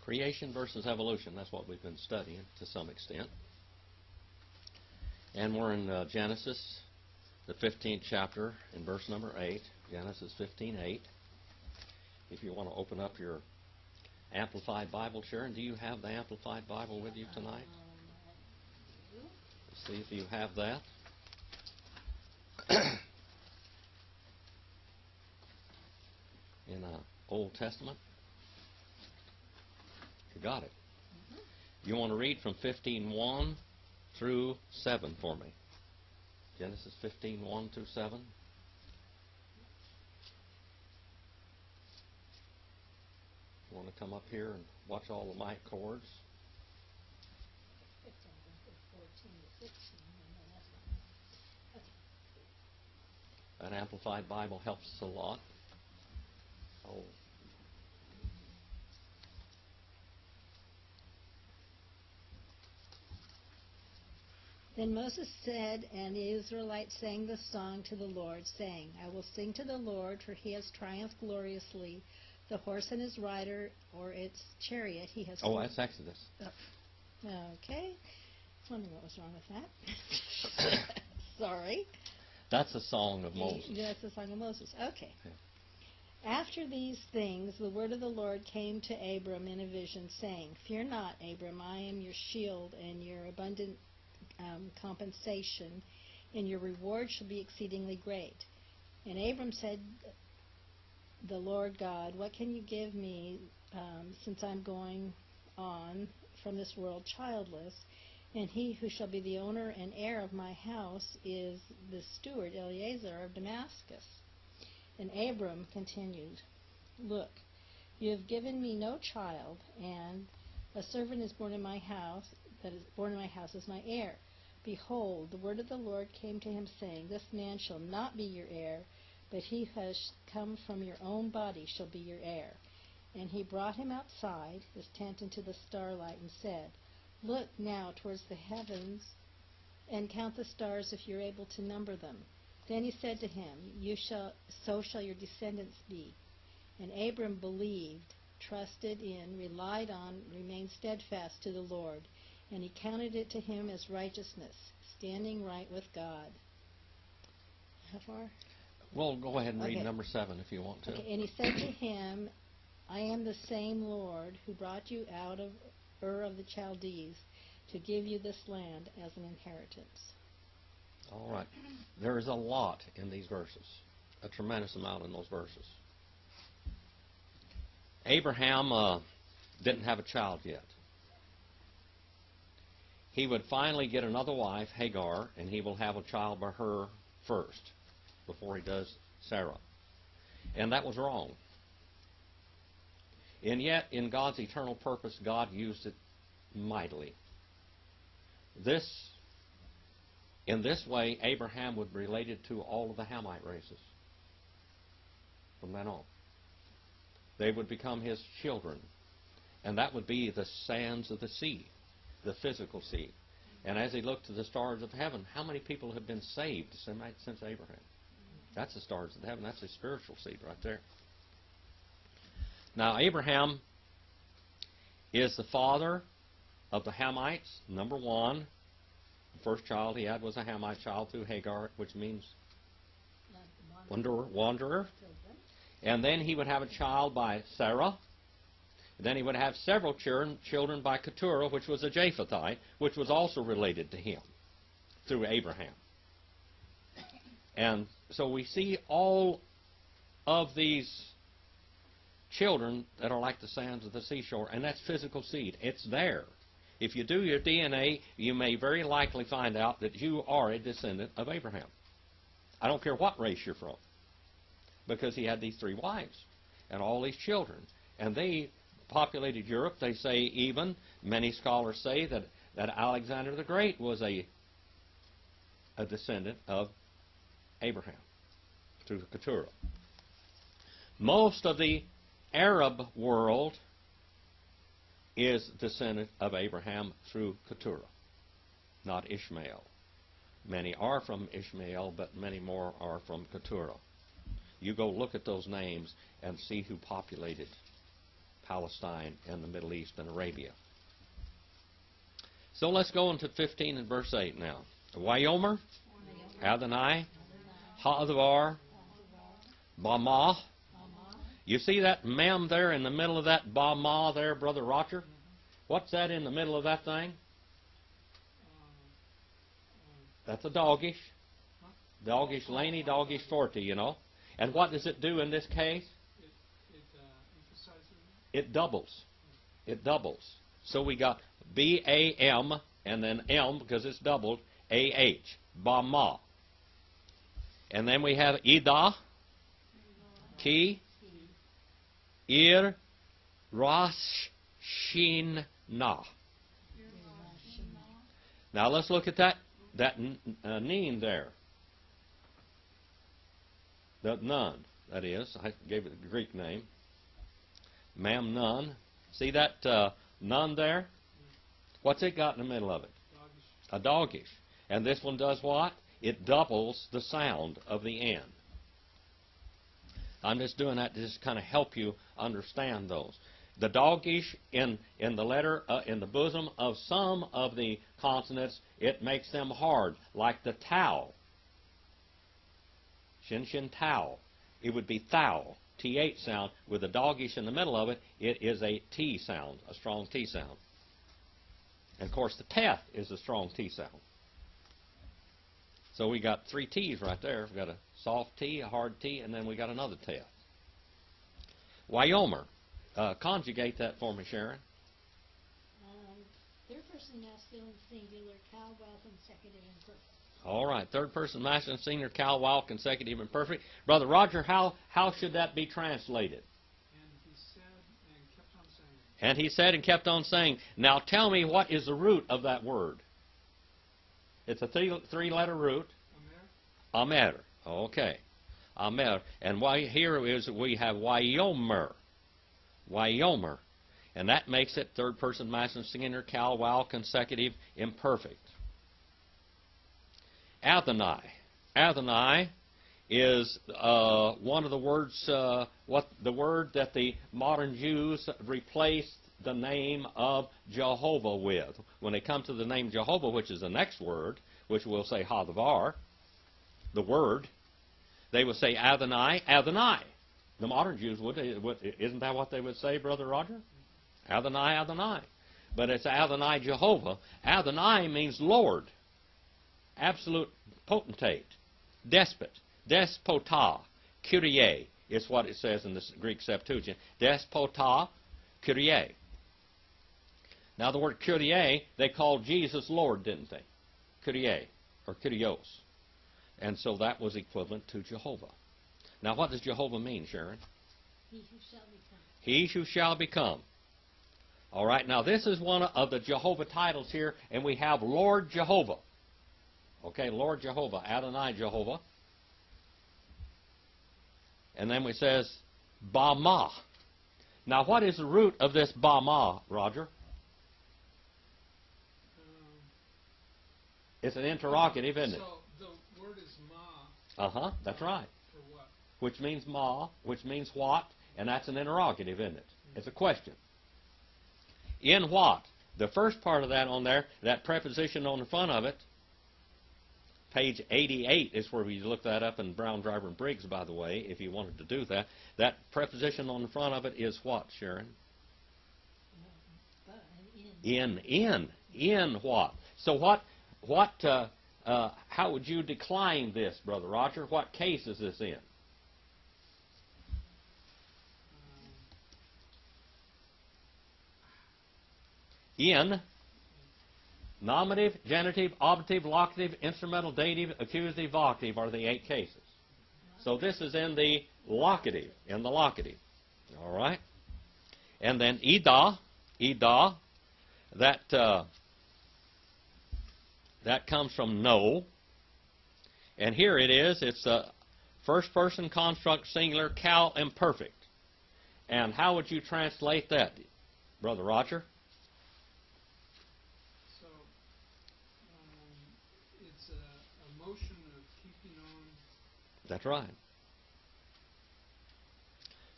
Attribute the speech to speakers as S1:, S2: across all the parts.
S1: Creation versus evolution, that's what we've been studying to some extent. And we're in Genesis, the 15th chapter, in verse number 8. Genesis 15:8. If you want to open up your Amplified Bible, Sharon, do you have the Amplified Bible with you tonight? Let's see if you have that. In Old Testament. You got it. You want to read from 15:1 through 7 for me. Genesis 15:1 through 7. You want to come up here and watch all the mic cords? That Amplified Bible helps us a lot. Oh.
S2: Then Moses said, and the Israelites sang the song to the Lord, saying, I will sing to the Lord, for he has triumphed gloriously. The horse and his rider, or its chariot, he has...
S1: Oh, that's Exodus.
S2: Okay. I wonder what was wrong with that. Sorry.
S1: That's the song of Moses.
S2: That's the song of Moses. Okay. Yeah. After these things, the word of the Lord came to Abram in a vision, saying, Fear not, Abram, I am your shield and your abundant compensation, and your reward shall be exceedingly great. And Abram said, the Lord God, what can you give me, since I'm going on from this world childless? And he who shall be the owner and heir of my house is the steward Eliezer of Damascus. And Abram continued, Look, you have given me no child, and a servant is born in my house, that is born in my house as my heir. Behold, the word of the Lord came to him, saying, This man shall not be your heir, but he who has come from your own body shall be your heir. And he brought him outside his tent into the starlight, and said, Look now towards the heavens, and count the stars if you're able to number them. Then he said to him, So shall your descendants be. And Abram believed, trusted in, relied on, remained steadfast to the Lord, and he counted it to him as righteousness, standing right with God. How far?
S1: Well, go ahead and read number 7 if you want to.
S2: Okay. And he said to him, I am the same Lord who brought you out of Ur of the Chaldees to give you this land as an inheritance.
S1: All right. There is a lot in these verses, a tremendous amount in those verses. Abraham didn't have a child yet. He would finally get another wife, Hagar, and he will have a child by her first before he does Sarah. And that was wrong. And yet, in God's eternal purpose, God used it mightily. In this way, Abraham would be related to all of the Hamite races from then on. They would become his children. And that would be the sands of the sea, the physical sea. And as he looked to the stars of heaven, how many people have been saved since Abraham? That's the stars of heaven. That's the spiritual seed right there. Now, Abraham is the father of the Hamites, number 1. The first child he had was a Hamite child through Hagar, which means wanderer. And then he would have a child by Sarah. Then he would have several children by Keturah, which was a Japhethite, which was also related to him through Abraham. And so we see all of these children that are like the sands of the seashore, and that's physical seed. It's there. If you do your DNA, you may very likely find out that you are a descendant of Abraham. I don't care what race you're from, because he had these 3 wives and all these children. And they populated Europe. They say even, many scholars say that Alexander the Great was a descendant of Abraham through Keturah. Most of the Arab world is descendant of Abraham through Keturah, not Ishmael. Many are from Ishmael, but many more are from Keturah. You go look at those names and see who populated Palestine and the Middle East and Arabia. So let's go into 15 and verse 8 now. Wayomer, Adonai, Ha'advar, Bamah. You see that mem there in the middle of that Bamah there, Brother Roger? What's that in the middle of that thing? That's a doggish. Doggish laney, doggish forty, you know. And what does it do in this case? It doubles. It doubles. So we got B-A-M and then M, because it's doubled, A-H, Bama. And then we have Ida, Ki, Ir, Rosh, Shin, Na. Now let's look at that neen there. The nun, that is. I gave it the Greek name. Ma'am nun. See that nun there? What's it got in the middle of it? Doggish. A doggish. And this one does what? It doubles the sound of the N. I'm just doing that to just kind of help you understand those. The doggish in the letter, in the bosom of some of the consonants, it makes them hard, like the tau. Shin, shin, tau. It would be thou, Th sound. With a doggish in the middle of it, it is a T sound, a strong T sound. And of course, the teth is a strong T sound. So we got three T's right there. We've got a soft T, a hard T, and then we got another teth. Wayomer. Conjugate that for me, Sharon.
S2: Third person masculine singular, cal, while consecutive and perfect.
S1: All right, third person masculine singular, cal, while consecutive and perfect. Brother Roger, how should that be translated?
S3: And he said and kept on saying.
S1: And he said and kept on saying. Now tell me, what is the root of that word? It's a three-letter root.
S3: Amer.
S1: Amer. Okay. Amer. And here is we have Wayomer. Wayomer. And that makes it third person masculine singular, cal, while consecutive imperfect. Adonai. Adonai is one of the words, the word that the modern Jews replaced the name of Jehovah with. When they come to the name Jehovah, which is the next word, which we'll say Hadavar, the word, they will say Adonai, Adonai. The modern Jews would. Isn't that what they would say, Brother Roger? Adonai, Adonai. But it's Adonai Jehovah. Adonai means Lord, absolute potentate, despot, despota, Kyrie is what it says in the Greek Septuagint. Despota, Kyrie. Now the word Kyrie, they called Jesus Lord, didn't they? Kyrie, or Kyrios. And so that was equivalent to Jehovah. Now what does Jehovah mean, Sharon?
S2: He who shall become.
S1: He who shall become. All right, now this is one of the Jehovah titles here, and we have Lord Jehovah. Okay, Lord Jehovah, Adonai Jehovah. And then we says Bama. Now what is the root of this Bama, Roger? It's an interrogative, isn't it?
S3: So the word is ma.
S1: Uh-huh, that's right.
S3: For what?
S1: Which means ma, which means what, and that's an interrogative, isn't it? It's a question. In what? The first part of that on there, that preposition on the front of it, page 88 is where we look that up in Brown, Driver, and Briggs, by the way, if you wanted to do that. That preposition on the front of it is what, Sharon? In what? So how would you decline this, Brother Roger? What case is this in? In, nominative, genitive, oblative, locative, instrumental, dative, accusative, vocative are the 8 cases. So this is in the locative, All right? And then Ida, that comes from no. And here it is. It's a first person construct singular, cal, imperfect. And how would you translate that, Brother Roger?
S3: So it's a motion of keeping on.
S1: That's right.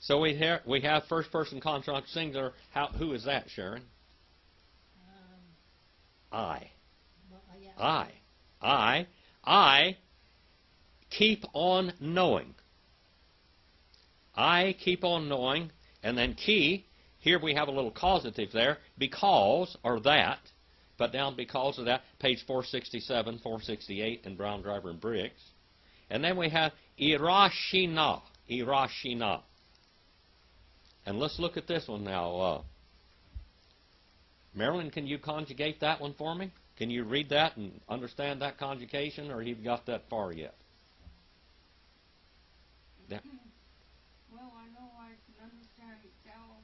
S1: So we have first person construct singular. Who is that, Sharon? I.
S2: Well, yeah.
S1: I keep on knowing. I keep on knowing, and then key, here we have a little causative there, because, or that, put down because of that, page 467, 468 in Brown, Driver, and Briggs. And then we have irashina, irashina. And let's look at this one now. Marilyn, can you conjugate that one for me? Can you read that and understand that conjugation, or have you got that far yet? Yeah.
S4: Well, I know I can understand Cal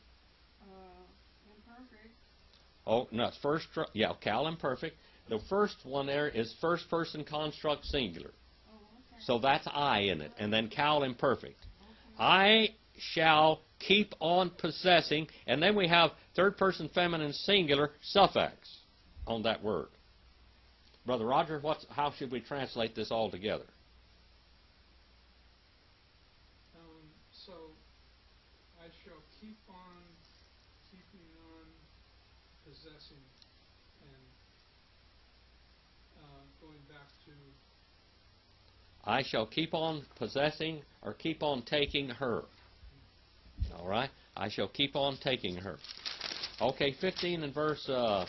S4: imperfect.
S1: Oh, no, it's first, yeah, Cal imperfect. The first one there is first person construct singular.
S4: Oh, okay.
S1: So that's I in it, and then Cal imperfect.
S4: Okay.
S1: I shall keep on possessing, and then we have third person feminine singular suffix on that word. Brother Roger, how should we translate this all together?
S3: So I shall keep on keeping on possessing, and going back to
S1: I shall keep on possessing or keep on taking her. All right? I shall keep on taking her. Okay, 15 and verse 9.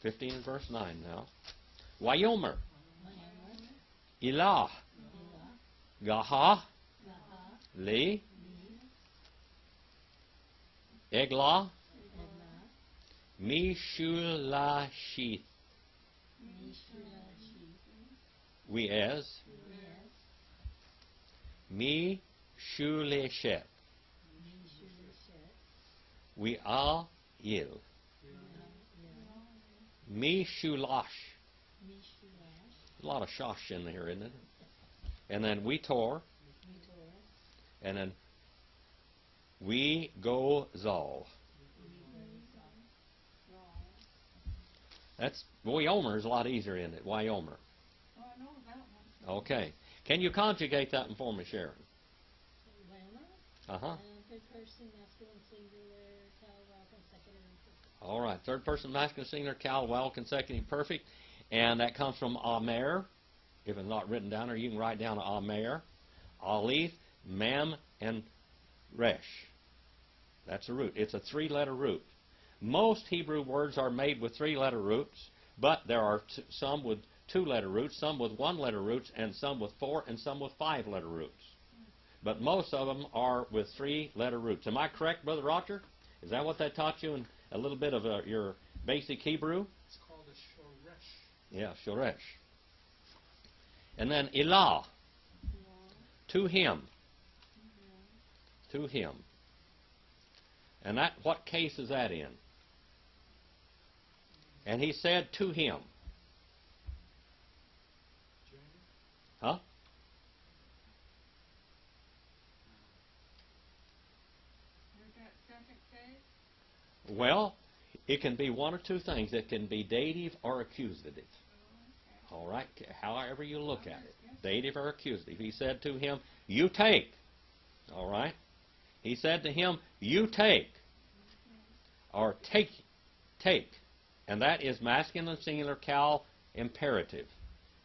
S1: 15 and verse 9 now. Wayomer. Ilah. Gaha. Li. Eglah. Mishulashith. Wiez. Mishuleshet. We are il. Mishulash. A lot of shosh in there, isn't it? And then we tore. And then we go zal. That's Wyomer is a lot easier in it. Wyomer.
S4: Oh, I know that one.
S1: Okay. Can you conjugate that one for me, Sharon? Uh-huh.
S2: Third person masculine singular, cal, well, consecutive, imperfect.
S1: All right. Third person masculine singular, cal, well, consecutive, perfect. And that comes from Amer. If it's not written down, or you can write down Amer, Alif, Mem, and Resh. That's a root. It's a three-letter root. Most Hebrew words are made with three-letter roots, but there are some with two-letter roots, some with one-letter roots, and some with four, and some with five-letter roots. But most of them are with three-letter roots. Am I correct, Brother Roger? Is that what that taught you in a little bit of your basic Hebrew?
S3: it's called a shoresh.
S1: Yeah, shoresh. And then ilah, to him. To him. And that, what case is that in? And he said to him. Huh?
S4: There's that second case.
S1: Well, it can be one or two things. It can be dative or accusative.
S4: Oh, okay.
S1: All right? However you look at it. Dative or accusative. He said to him, you take. All right? He said to him, you take. Or take. Take. And that is masculine singular cal imperative.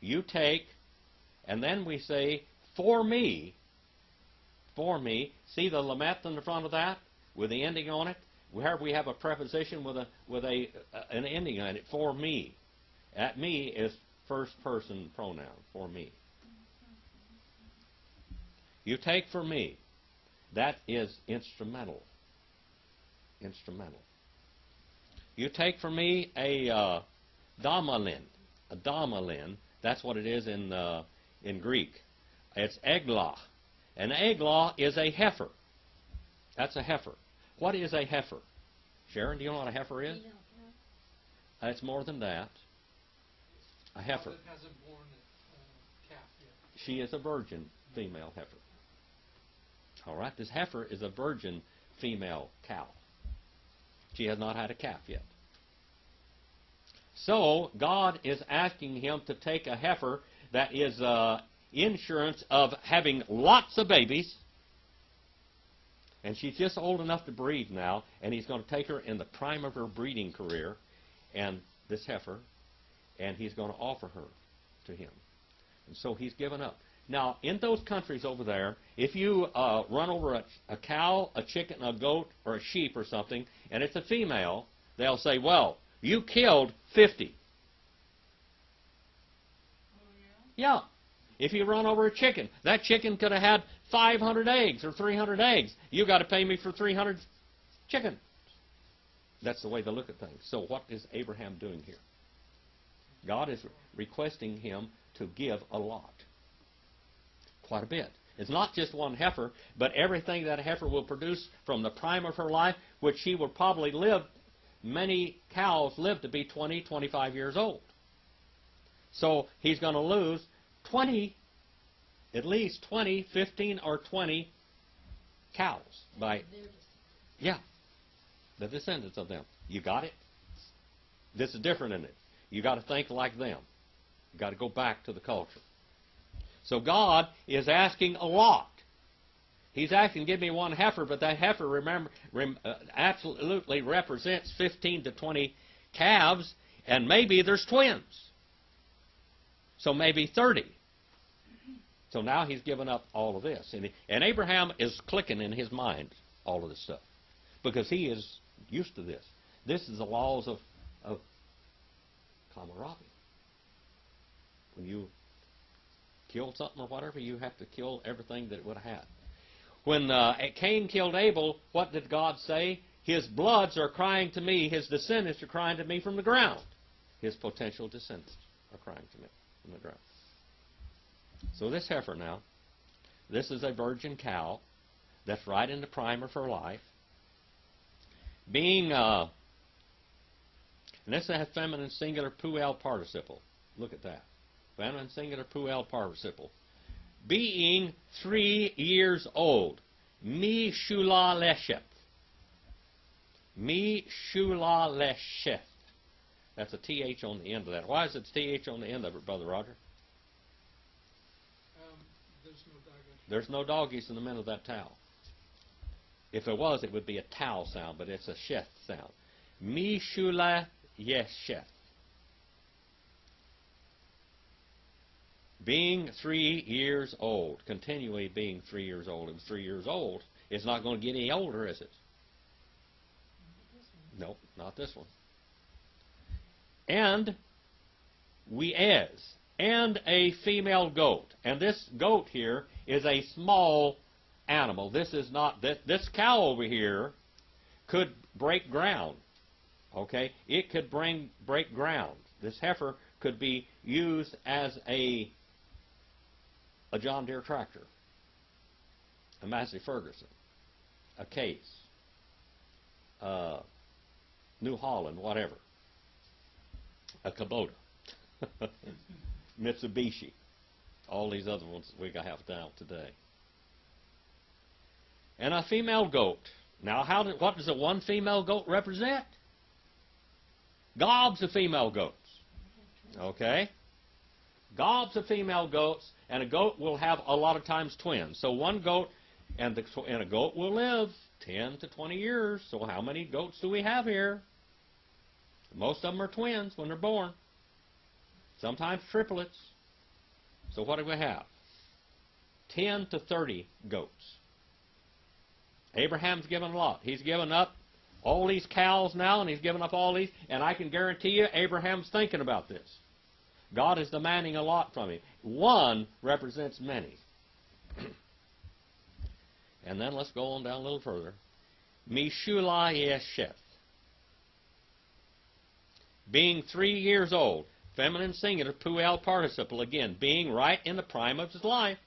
S1: You take. And then we say, for me. For me. See the lameth in the front of that? With the ending on it? Where we have a preposition with an ending on it. For me. That me is first person pronoun. For me. You take for me. That is instrumental. Instrumental. You take for me a damalin. A damalin. That's what it is in Greek. It's eglah. An eglah is a heifer. That's a heifer. What is a heifer? Sharon, do you know what a heifer is? It's more than that. A heifer.
S3: That hasn't born a calf yet.
S1: She is a virgin female heifer. All right, this heifer is a virgin female cow. She has not had a calf yet. So God is asking him to take a heifer that is insurance of having lots of babies, And she's just old enough to breed now, and he's going to take her in the prime of her breeding career, and this heifer, and he's going to offer her to him. And so he's given up. Now, in those countries over there, if you run over a cow, a chicken, a goat, or a sheep or something, and it's a female, they'll say, well, you killed 50.
S4: Oh, yeah?
S1: Yeah. If you run over a chicken, that chicken could have had 500 eggs or 300 eggs. You got to pay me for 300 chickens. That's the way they look at things. So what is Abraham doing here? God is requesting him to give a lot. Quite a bit. It's not just one heifer, but everything that heifer will produce from the prime of her life, which she will probably live. Many cows live to be 20, 25 years old. So he's going to lose 20, at least 20, 15, or 20 cows by, yeah, the descendants of them. You got it? This is different, isn't it? You got to think like them. You got to go back to the culture. So God is asking a lot. He's asking, give me one heifer, but that heifer, remember, absolutely represents 15 to 20 calves, and maybe there's twins. So maybe 30. So now he's given up all of this. And Abraham is clicking in his mind all of this stuff, because he is used to this. This is the laws of camaraderie. When you kill something or whatever, you have to kill everything that it would have had. When Cain killed Abel, what did God say? His bloods are crying to me, his descendants are crying to me from the ground. His potential descendants are crying to me from the ground. So this heifer now, this is a virgin cow that's right in the prime of her life. Being, and this has feminine singular puel participle. Look at that. Feminine singular puel participle. Being 3 years old. Mi shula lesheth. Mi shula lesheth. That's a TH on the end of that. Why is it TH on the end of it, Brother Roger?
S3: There's no doggies.
S1: There's no doggies in the middle of that towel. If it was, it would be a towel sound, but it's a sheth sound. Mi shula yesheth. Being 3 years old, continually being 3 years old. It was 3 years old. It's not going to get any older, is it? No, not this one. And and a female goat. And this goat here is a small animal. This is not, this cow over here could break ground. Okay? It could break ground. This heifer could be used as a John Deere tractor, a Massey Ferguson, a Case, New Holland, whatever, a Kubota, Mitsubishi, all these other ones that we have down today. And a female goat. Now, what does a one female goat represent? Gobs of female goats. Okay? Gobs of female goats, and a goat will have a lot of times twins. So one goat, and a goat will live 10 to 20 years. So how many goats do we have here? Most of them are twins when they're born. Sometimes triplets. So what do we have? 10 to 30 goats. Abraham's given a lot. He's given up all these cows now, and he's given up all these. And I can guarantee you, Abraham's thinking about this. God is demanding a lot from him. One represents many. And then let's go on down a little further. Mishula Yesheth. Being 3 years old. Feminine singular, puel participle. Again, being right in the prime of his life.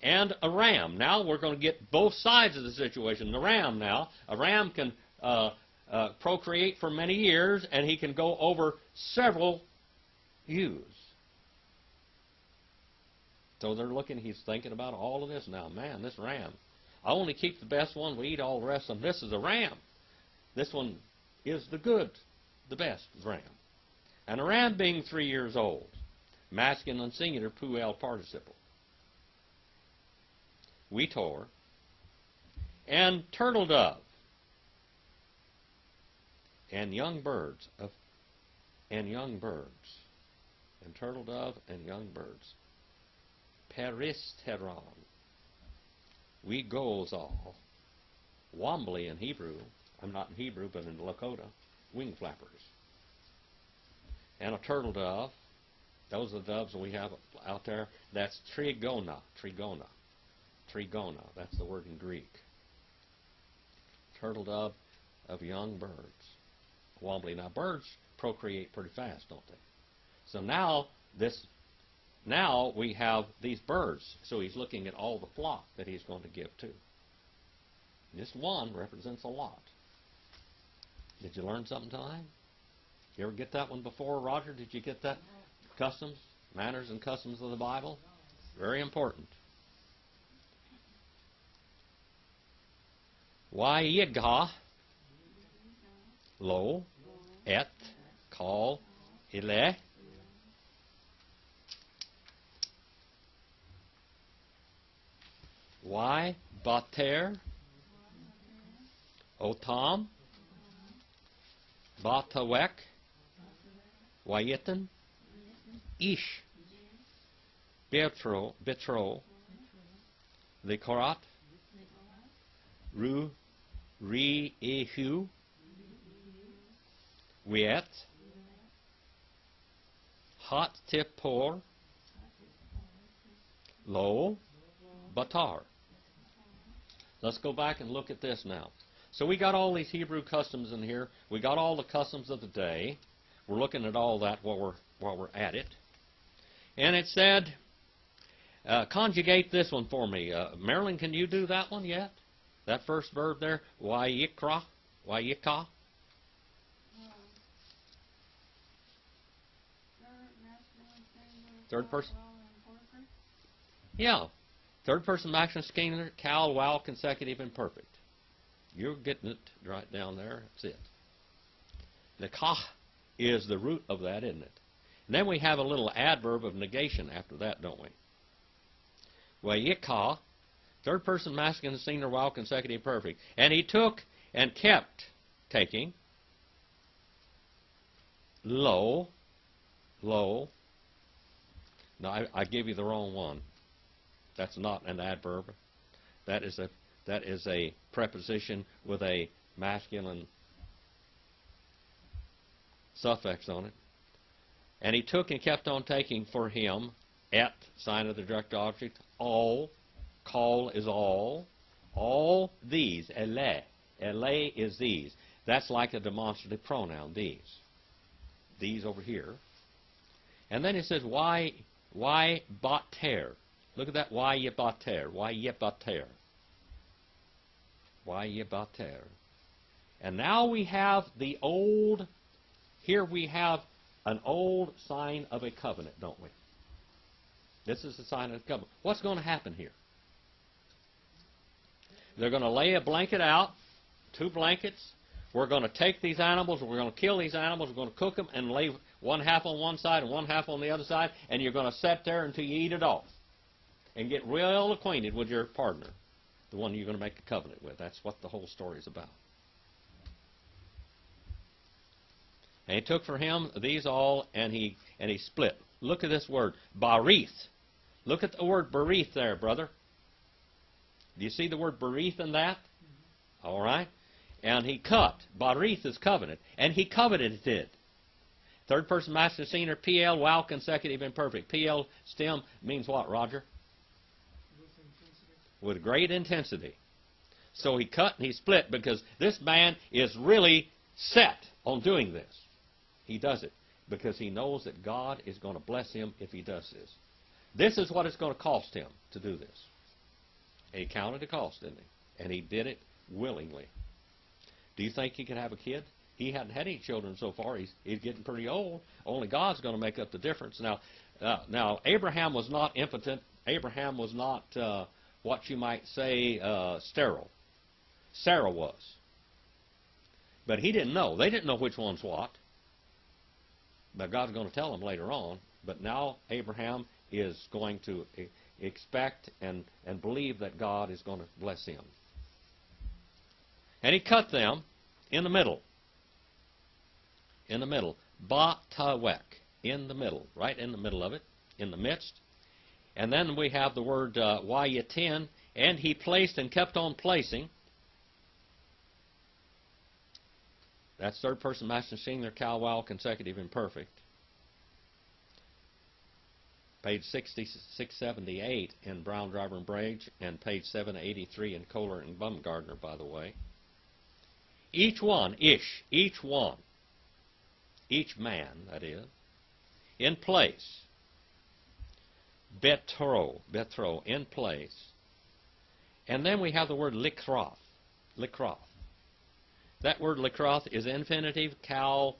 S1: And a ram. Now we're going to get both sides of the situation. The ram now. A ram can procreate for many years, and he can go over several ewes. So they're looking, he's thinking about all of this now. Man, this ram. I only keep the best one, we eat all the rest of them. This is a ram. This one is the good, the best ram. And a ram being 3 years old. Masculine and singular, puel participle. Wetor, and turtle dove, and young birds, and turtle dove and young birds. Peristeron. We goes all. Wombly in Hebrew. I'm not in Hebrew, but in Lakota. Wing flappers. And a turtle dove. Those are the doves we have out there. That's trigona. Trigona. Trigona. That's the word in Greek. Turtle dove of young birds. Wombly. Now birds procreate pretty fast, don't they? So now we have these birds. So he's looking at all the flock that he's going to give to. Just one represents a lot. Did you learn something tonight? You ever get that one before, Roger? Did you get that? Customs, manners and customs of the Bible? Very important. Waiga, lo, et, call, ile. Why, bater, otam, batawek, wayitan, ish, betro, the korat, ru, re, ehu, wiet, hot tipor, lo, batar. Let's go back and look at this now. So we got all these Hebrew customs in here. We got all the customs of the day. We're looking at all that while we're at it. And it said, conjugate this one for me. Marilyn, can you do that one yet? That first verb there, wayikra, wayika. Third person. Yeah. Third person maximum singular, cal, wow, consecutive, and perfect. You're getting it right down there. That's it. The ka is the root of that, isn't it? And then we have a little adverb of negation after that, don't we? Wayika, third person masculine singular, wow, consecutive, perfect. And he took and kept taking. Lo. No, I gave you the wrong one. That's not an adverb. That is a preposition with a masculine suffix on it. And he took and kept on taking for him, et, sign of the direct object, all, call is all these, ele is these. That's like a demonstrative pronoun, these over here. And then it says, why bater? Look at that, why yebater. And now we have the old, here we have an old sign of a covenant, don't we? This is the sign of the covenant. What's going to happen here? They're going to lay a blanket out, 2 blankets. We're going to take these animals, we're going to kill these animals, we're going to cook them and lay one half on one side and one half on the other side, and you're going to sit there until you eat it off and get real acquainted with your partner, the one you're going to make a covenant with. That's what the whole story is about. And he took for him these all, and he split. Look at this word, barith. Look at the word barith there, brother. Do you see the word barith in that? All right. And he cut. Barith is covenant. And he coveted it. Third person masculine singular, PL, wow, consecutive, imperfect. PL stem means what, Roger? With great intensity. So he cut and he split because this man is really set on doing this. He does it because he knows that God is going to bless him if he does this. This is what it's going to cost him to do this. And he counted the cost, didn't he? And he did it willingly. Do you think he could have a kid? He hadn't had any children so far. He's getting pretty old. Only God's going to make up the difference. Now Abraham was not impotent. Abraham was not what you might say sterile. Sarah was. But he didn't know. They didn't know which one's what. But God's going to tell them later on. But now Abraham is going to expect and believe that God is going to bless him. And he cut them in the middle. In the middle. Ba-ta-wek. In the middle. Right in the middle of it. In the midst. And then we have the word wayatin. And he placed and kept on placing. That's third person masculine singular, cal, wow, consecutive, imperfect. Page 678 in Brown, Driver, and Brage, and page 783 in Kohler and Bumgardner, by the way. Each one, each one, each man, that is, in place. Betro, in place. And then we have the word likroth, likroth. That word likroth is infinitive, cal,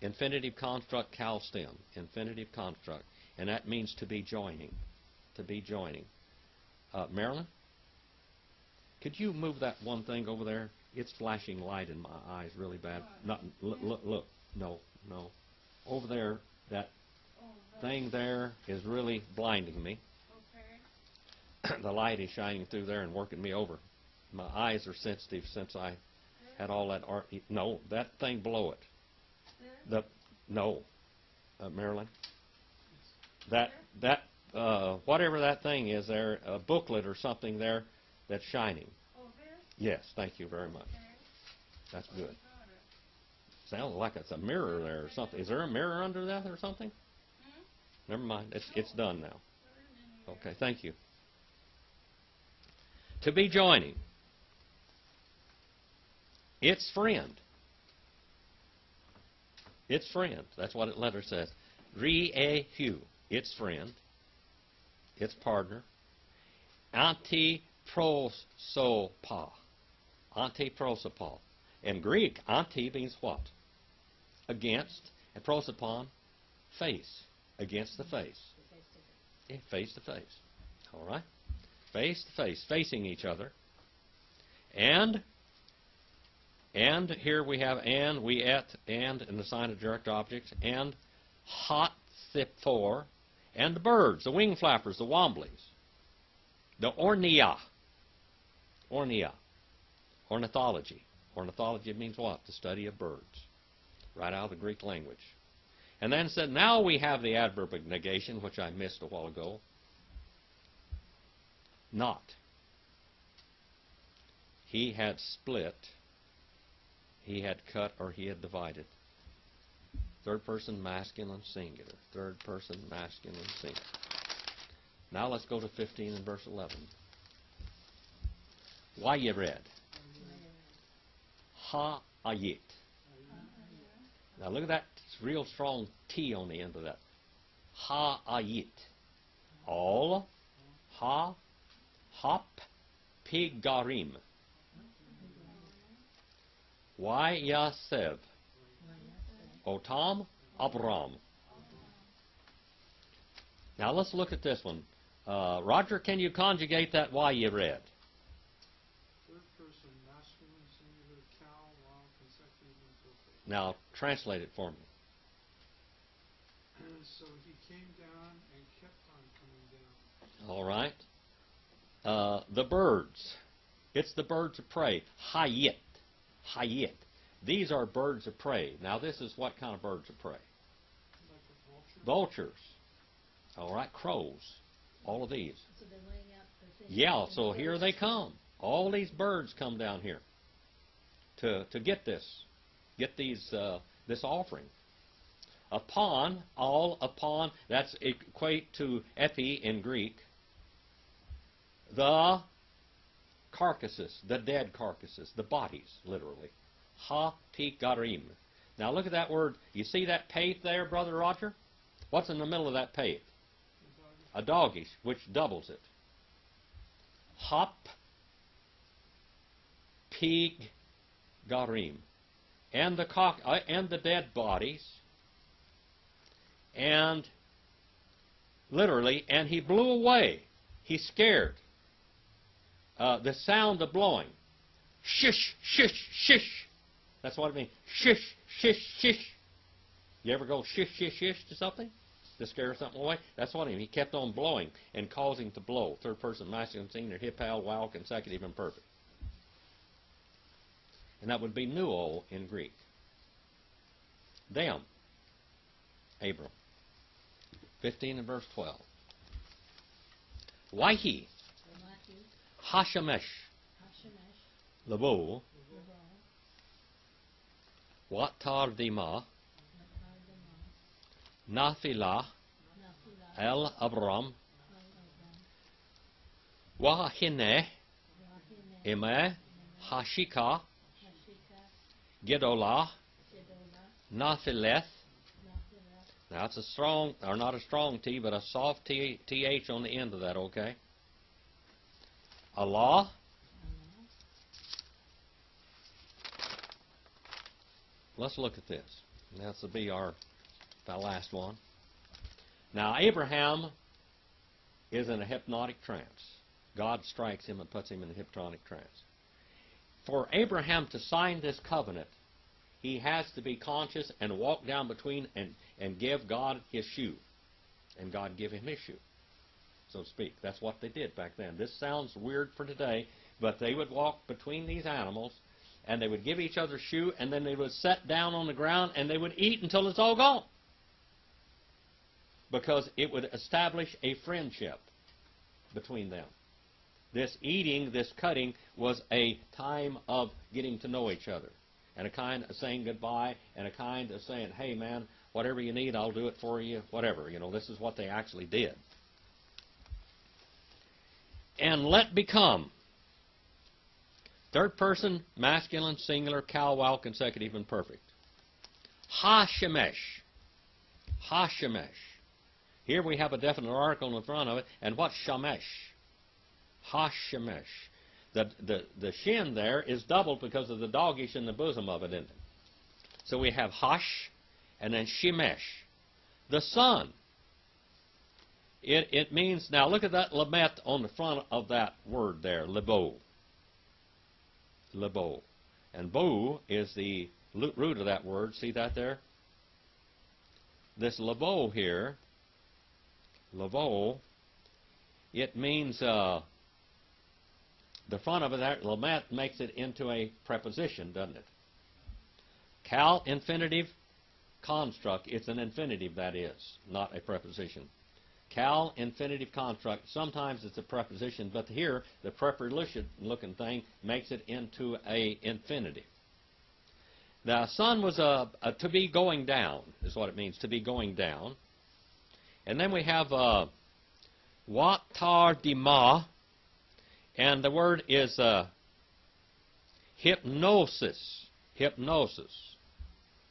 S1: infinitive construct, cal stem, infinitive construct, and that means to be joining, to be joining. Marilyn, could you move that one thing over there? It's flashing light in my eyes really bad. Not, look, no, over there, that thing there is really blinding me.
S4: Okay.
S1: The light is shining through there and working me over. My eyes are sensitive since I had all that art. No, that thing below it. No, Marilyn. That whatever that thing is there, a booklet or something there that's shining.
S4: Oh, this?
S1: Yes, thank you very much.
S4: Okay.
S1: That's
S4: Oh,
S1: good.
S4: got it.
S1: Sounds like it's a mirror there or something. Is there a mirror under that or something? Never mind. It's done now. Okay, thank you. To be joining. Its friend. Its friend. That's what the letter says. Re-a-hu. Its friend. Its partner. Anti-prosopa. Anti-prosopa. In Greek, anti means what? Against. And prosopon, face. Against the face. Yeah, face to face. All right? Face to face. Facing each other. And here we have and, we et, and in the sign of direct objects, and hot thipfor, and the birds, the wing flappers, the womblies, the ornia, ornithology. Ornithology means what? The study of birds, right out of the Greek language. And then said, now we have the adverb of negation, which I missed a while ago. Not. He had split. He had cut or he had divided. Third person masculine singular. Third person masculine singular. Now let's go to 15 and verse 11. Wayered. Ha-ayit. Now look at that real strong T on the end of that. Ha-ayit. All. Ha. Hop. Pigarim. Wayasev. Otam. Abram. Now let's look at this one. Roger, can you conjugate that Wayered?
S3: Third person, masculine, singular, cal, wow, consecutive, imperfect.
S1: Now translate it for me.
S3: So he came down and kept on coming down.
S1: All right. The birds. It's the birds of prey. Hayit. Hayit. These are birds of prey. Now this is what kind of birds of prey?
S3: Like a vulture?
S1: Vultures. All right. Crows. All of these.
S2: So they're laying out the thing.
S1: Yeah, so here they come. All these birds come down here to get this. Get these this offering. Upon, all upon, that's equate to epi in Greek. The carcasses, the dead carcasses, the bodies, literally. Ha-pi-garim. Now look at that word. You see that pate there, Brother Roger? What's in the middle of that pate? A doggish, which doubles it. Hop, pig, garim. And the dead bodies. And literally, and he blew away. He's scared. The sound of blowing. Shish, shish, shish. That's what it means. Shish, shish, shish. You ever go shish, shish, shish to something to scare something away? That's what he kept on blowing and causing to blow. Third person masculine singular, hip, hal, wow, consecutive, imperfect. and that would be nuo in Greek. Them, Abram. 15 and verse 12. Wahi, Hashemesh, Labo, Watardima, Naphilah, El Abram, Wahine, Ime, Hashika, Gedolah, Naphileth. Now it's a strong, or not a strong T, but a soft TH on the end of that, okay? Allah. Let's look at this. This will be our last one. Now Abraham is in a hypnotic trance. God strikes him and puts him in a hypnotic trance. For Abraham to sign this covenant, he has to be conscious and walk down between and give God his shoe. And God give him his shoe, so to speak. That's what they did back then. This sounds weird for today, but they would walk between these animals, and they would give each other shoe, and then they would sit down on the ground, and they would eat until it's all gone. Because it would establish a friendship between them. This eating, this cutting, was a time of getting to know each other. And a kind of saying goodbye, and a kind of saying, hey man, whatever you need, I'll do it for you, whatever. You know, this is what they actually did. And let become. Third person, masculine, singular, Cal, consecutive, and perfect. Ha-shemesh. Ha-shemesh. Here we have a definite article in front of it. And what's shamesh? Ha-shemesh. The shin there is doubled because of the doggish in the bosom of it, isn't it? So we have hash and then shemesh. The sun. It means, now look at that lamet on the front of that word there, lebo. Lebo. And bo is the root of that word. See that there? This lebo here, lebo, it means... the front of it, that lamet, makes it into a preposition, doesn't it? Cal, infinitive, construct. It's an infinitive, that is, not a preposition. Cal, infinitive, construct. Sometimes it's a preposition, but here, the preposition-looking thing makes it into a infinitive. The sun was to be going down, is what it means, to be going down. And then we have watar dima. And the word is hypnosis. Hypnosis.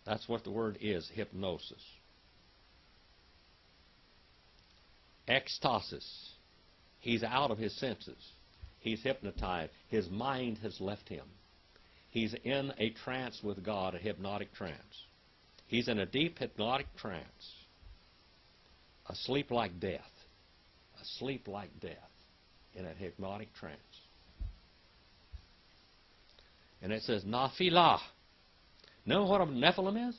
S1: That's what the word is, hypnosis. Ecstasis. He's out of his senses. He's hypnotized. His mind has left him. He's in a trance with God, a hypnotic trance. He's in a deep hypnotic trance. Asleep like death. Asleep like death. In a hypnotic trance. And it says, Naphilah. Know what a Nephilim is?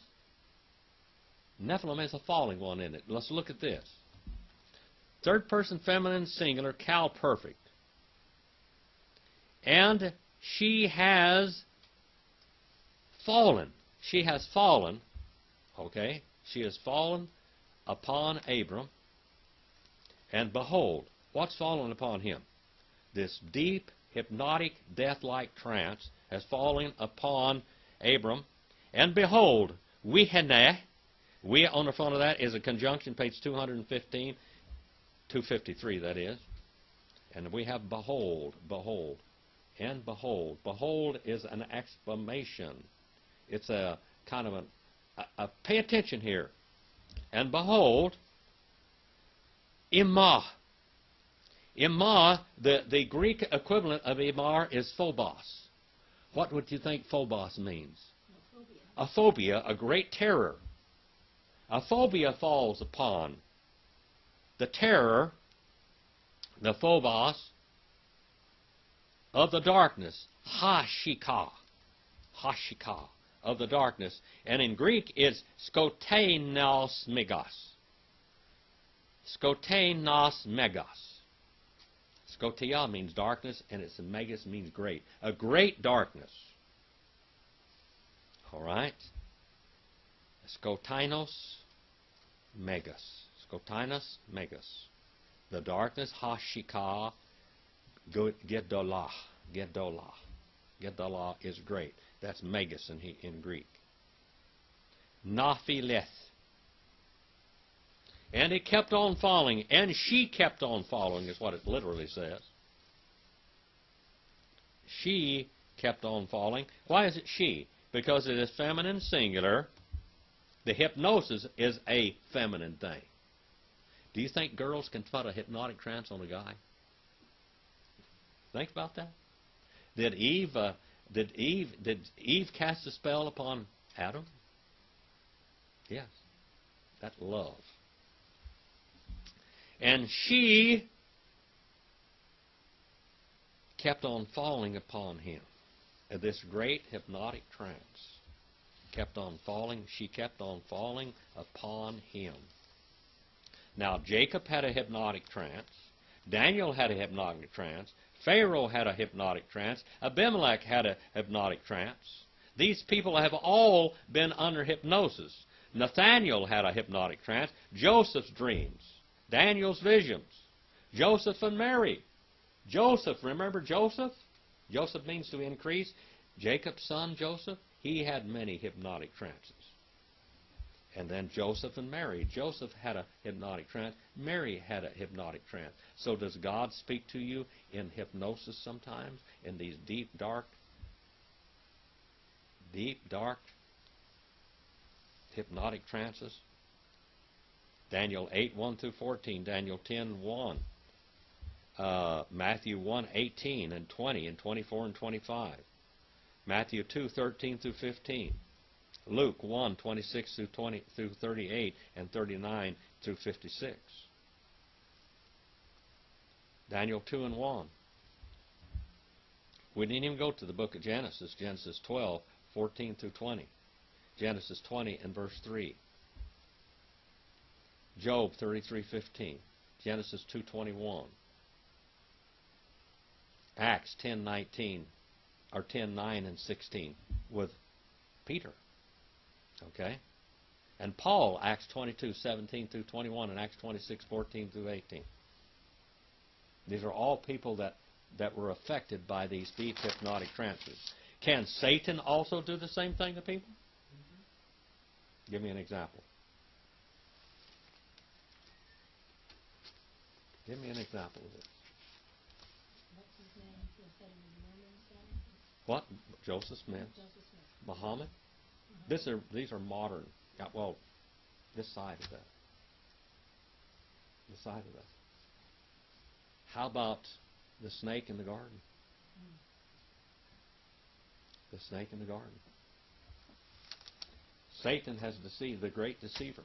S1: Nephilim is a falling one, isn't it? Let's look at this. Third person feminine singular, Cal perfect. And she has fallen. She has fallen. Okay? She has fallen upon Abram. And behold, what's fallen upon him? This deep, hypnotic, death-like trance has fallen upon Abram. And behold, Wiheneh, we on the front of that is a conjunction, page 215, 253 that is. And we have behold, behold, and behold. Behold is an exclamation. It's a kind of pay attention here. And behold, Imah. Imah, the Greek equivalent of Imar is phobos. What would you think phobos means? A phobia, a great terror. A phobia falls upon the terror, the phobos, of the darkness. Hashika. Hashika, of the darkness. And in Greek it's skotenos megos. Skotenos megos. Skotia means darkness, and it's megas means great. A great darkness. All right? Skotinos megas. Skotinos megas. The darkness, hashika, gedolah. Gedolah. Gedolah is great. That's megas in Greek. Naphileth. And it kept on falling, and she kept on falling, is what it literally says. She kept on falling. Why is it she? Because it is feminine singular. The hypnosis is a feminine thing. Do you think girls can put a hypnotic trance on a guy? Think about that. Did Eve cast a spell upon Adam? Yes. That's love. And she kept on falling upon him. This great hypnotic trance kept on falling. She kept on falling upon him. Now, Jacob had a hypnotic trance. Daniel had a hypnotic trance. Pharaoh had a hypnotic trance. Abimelech had a hypnotic trance. These people have all been under hypnosis. Nathaniel had a hypnotic trance. Joseph's dreams. Daniel's visions. Joseph and Mary. Joseph, remember Joseph? Joseph means to increase. Jacob's son, Joseph, he had many hypnotic trances. And then Joseph and Mary. Joseph had a hypnotic trance. Mary had a hypnotic trance. So does God speak to you in hypnosis sometimes? In these deep, dark hypnotic trances? Daniel 8, 1 through 14. Daniel 10, 1. Matthew 1, 18 and 20 and 24 and 25. Matthew 2, 13 through 15. Luke 1, 26 through 38 and 39 through 56. Daniel 2 and 1. We didn't even go to the book of Genesis. Genesis 12, 14 through 20. Genesis 20 and verse 3. Job 33:15. Genesis 2:21. Acts 10:19 or 10:9 and 16 with Peter. Okay? And Paul, Acts 22:17 through 21 and Acts 26:14 through 18. These are all people that were affected by these deep hypnotic trances. Can Satan also do the same thing to people? Mm-hmm. Give me an example. Give me an example of this.
S2: What's his name? You said he was Mormon, son?
S1: What? Joseph Smith?
S2: Joseph Smith.
S1: Muhammad? These are modern. Well, this side of that. This side of that. How about the snake in the garden? The snake in the garden. Satan has deceived, the great deceiver.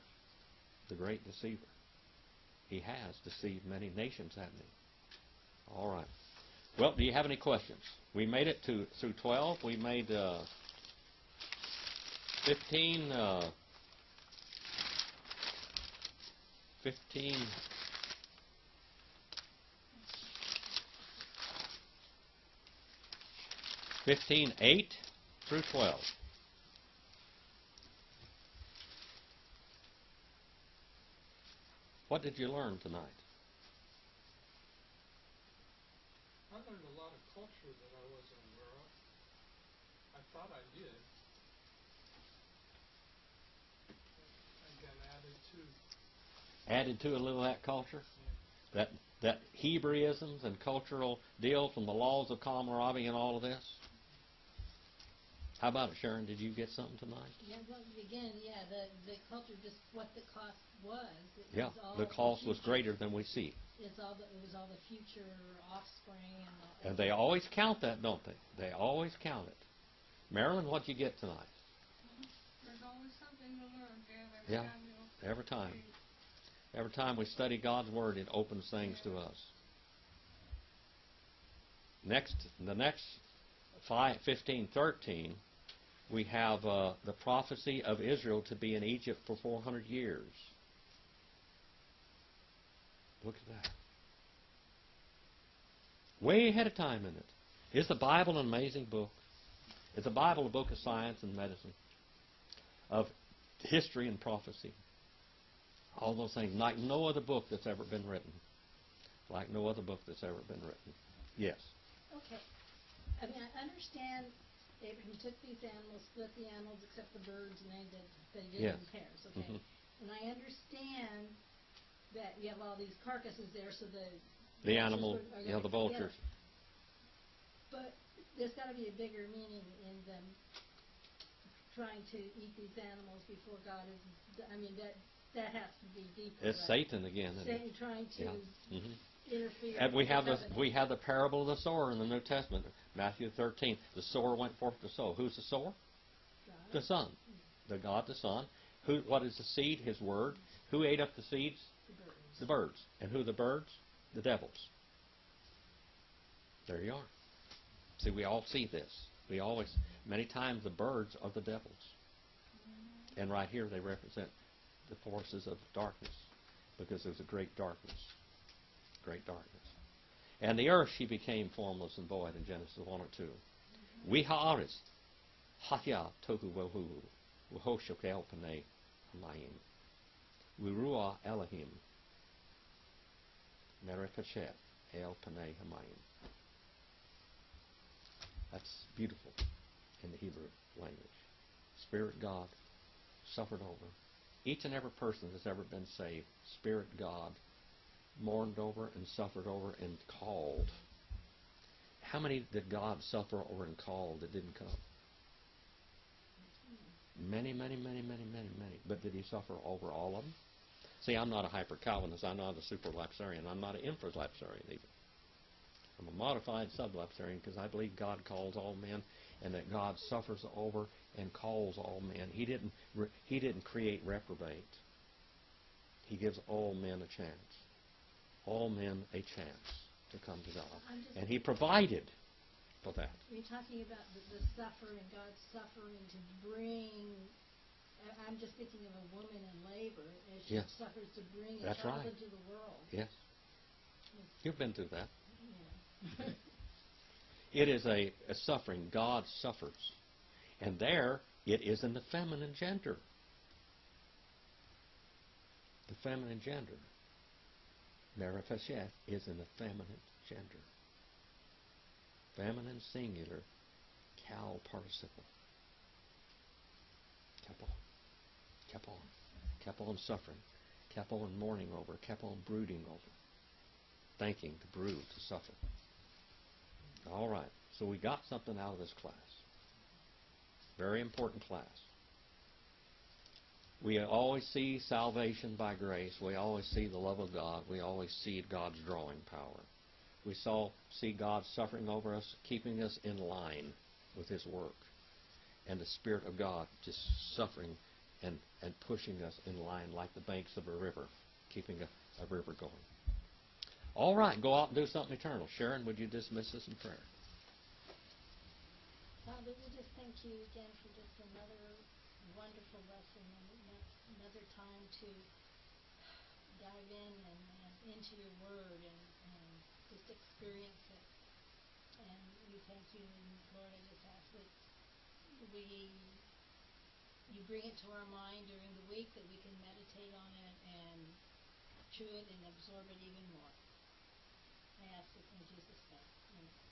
S1: The great deceiver. He has deceived many nations, hasn't he? All right. Well, do you have any questions? We made it through 12. We made 15. 8 through 12. What did you learn tonight?
S3: I learned a lot of culture that I wasn't aware of. I thought I did. Again, added to
S1: Added to a little of that culture? Yeah. That Hebraisms and cultural deals from the laws of camaraderie and all of this? How about it, Sharon? Did you get something tonight?
S2: Yeah, well, again, the culture, just what the cost was.
S1: Yeah, the cost was greater than we see.
S2: It was all the future offspring.
S1: And they always count that, don't they? They always count it. Marilyn, what'd you get tonight?
S4: There's always something to learn, Dad.
S1: Yeah, every time. Every time we study God's Word, it opens things to us. The next 15:13, we have the prophecy of Israel to be in Egypt for 400 years. Look at that. Way ahead of time in it. Is the Bible an amazing book? Is the Bible a book of science and medicine? of history and prophecy. All those things, like no other book that's ever been written. Like no other book that's ever been written. Yes.
S2: Okay. I mean, I understand Abraham took these animals, split the animals except the birds, and they did
S1: Yes.
S2: in pairs, okay?
S1: Mm-hmm.
S2: And I understand that you have all these carcasses there, so the
S1: animal,
S2: are
S1: the
S2: gonna come
S1: vultures.
S2: together. But there's got to be a bigger meaning in them trying to eat these animals before God is. I mean, that has to be deeper.
S1: It's
S2: right?
S1: Satan again. Isn't
S2: Satan
S1: it?
S2: trying to
S1: Mm-hmm.
S2: interfere.
S1: And we
S2: with the
S1: have
S2: covenant.
S1: the parable of the sower in the New Testament, Matthew 13. The sower went forth to sow. Who's the sower?
S2: God.
S1: The Son. The God, the Son. What is the seed? His word. Who ate up the seeds?
S2: The birds.
S1: The birds. And who are the birds? The devils. There you are. See, we all see this. Many times the birds are the devils. And right here they represent the forces of darkness, because there's a great darkness. Great darkness. And the earth, she became formless and void in Genesis 1 or 2. We ha'aris, hatya tohu wohu, wahoshoke el panei hamayim. Wirua Elohim, merefashet el panei hamayim. That's beautiful in the Hebrew language. Spirit God suffered over. Each and every person that's ever been saved, Spirit God mourned over and suffered over and called. How many did God suffer over and call that didn't come? Many, many, many, many, many, many. But did he suffer over all of them? See, I'm not a hyper-Calvinist. I'm not a super-lapsarian. I'm not an infra-lapsarian either. I'm a modified sub-lapsarian because I believe God calls all men and that God suffers over and calls all men. He didn't create reprobate. He gives all men a chance. All men a chance to come to God. And he provided for that.
S2: You're talking about the suffering, God's suffering to bring. I'm just thinking of a woman in labor as she suffers to bring a
S1: That's
S2: child
S1: right.
S2: into the world.
S1: Yes. You've been through that.
S2: Yeah.
S1: It is a suffering. God suffers. And there, it is in the feminine gender. The feminine gender. Merefasheth is in the feminine gender. Feminine singular, cal participle. Kept on. Kept on. Kept on suffering. Kept on mourning over. Kept on brooding over. Thinking to brood, to suffer. All right. So we got something out of this class. Very important class. We always see salvation by grace. We always see the love of God. We always see God's drawing power. We see God suffering over us, keeping us in line with His work. And the Spirit of God just suffering and pushing us in line like the banks of a river, keeping a river going. All right, go out and do something eternal. Sharon, would you dismiss us in prayer?
S2: Father, we just thank you again for just another wonderful lesson and another time to dive in and into your word and just experience it. And we thank you, and Lord, I just ask that you bring it to our mind during the week, that we can meditate on it and chew it and absorb it even more. I ask this in Jesus' name. Amen.